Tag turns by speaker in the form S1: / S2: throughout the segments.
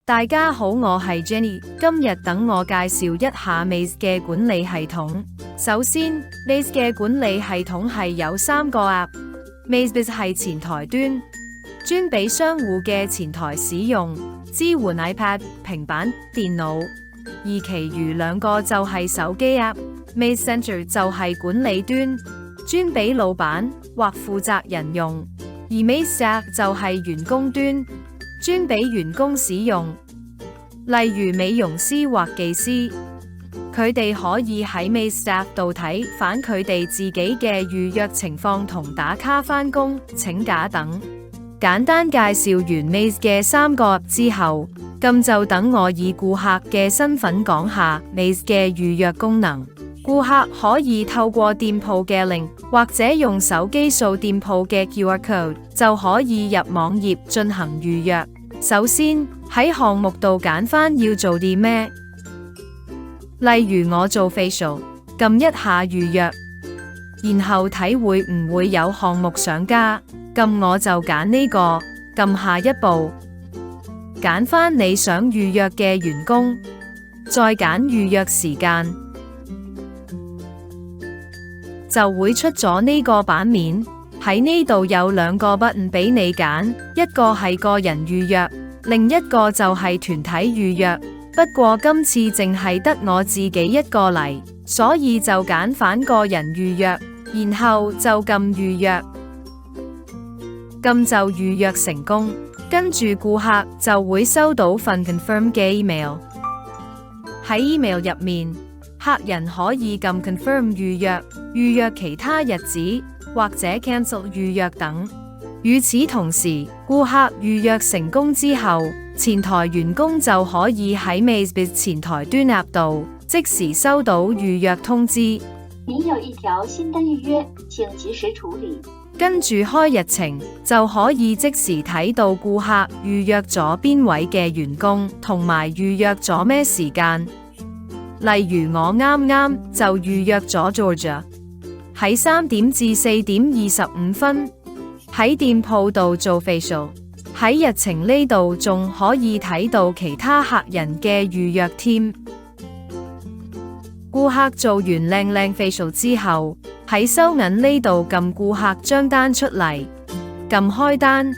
S1: 大家好，我係 Jenny， 今日等我介紹一下 Maze 嘅管理系統。首先 ，Maze 嘅管理系統係有3個 App。Maze 係前台端，專俾商戶嘅前台使用，支援 iPad、平板、電腦。而其餘2個就係手機 App。Maze Center 就係管理端，專俾老闆或負責人用。而 Maze Staff 就係員工端，專俾員工使用，例如美容師或技師，佢哋可以喺 Maze Staff 度睇返佢哋自己嘅預約情況同打卡返工、請假等。簡單介紹完 Maze 嘅3個之後，咁就等我以顧客嘅身份講下 Maze 嘅預約功能。顧客可以透過店鋪嘅 link 或者用手機掃店鋪嘅 QR code 就可以入網頁進行預約。首先喺項目度揀返要做啲咩，例如我做 facial， 撳一下預約，然後睇會唔會有項目上架，咁我就揀呢個，撳下一步，揀返你想預約嘅員工，再揀預約時間。就會出咗呢個版面，喺呢度有2個 button 俾你揀，一個係個人預約，另一個就係團體預約。不過今次淨係得我自己一個嚟，所以就揀返個人預約，然後就撳預約，咁就預約成功。跟住顧客就會收到份 confirm 嘅 email， 喺 email 入面，客人可以撳 confirm 預約，預約其他日子或者 cancel 預約等。與此同時，顧客預約成功之後，前台員工就可以喺 Maze 前台端 App 度即時收到預約通知。
S2: 您有一條新的預約，請及時處理。
S1: 跟住開日程就可以即時睇到顧客預約咗邊位嘅員工，同埋預約咗咩時間。例如我啱啱就預約咗 Georgia 喺3點至4點25分喺店鋪度做 facial。喺日程呢度仲可以睇到其他客人嘅預約添。顧客做完靚靚 facial 之後，喺收銀呢度撳顧客張單出嚟，撳開單，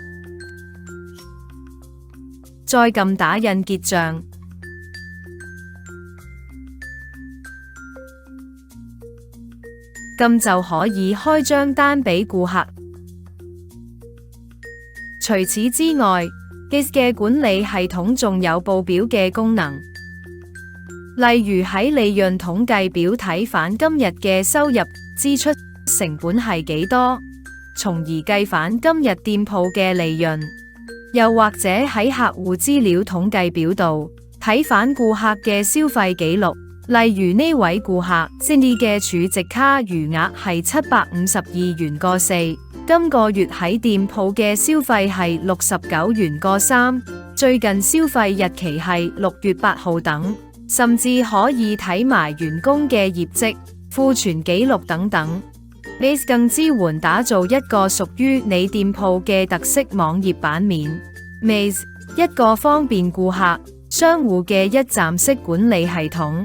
S1: 再撳打印結賬。咁就可以開張單俾顧客。除此之外 ，Maze 嘅管理系統仲有報表嘅功能，例如喺利潤統計表睇返今日嘅收入、支出、成本係幾多，從而計返今日店鋪嘅利潤。又或者喺客戶資料統計表度睇返顧客嘅消費記錄。例如呢位顧客 Cindy 嘅儲值卡餘額係752元個4，今個月喺店鋪嘅消費係69元個3，最近消費日期係6月8號等，甚至可以睇埋員工嘅業績、庫存記錄等等。Maze 更支援打造一個屬於你店鋪嘅特色網頁版面。Maze 一個方便顧客、商戶嘅一站式管理系統。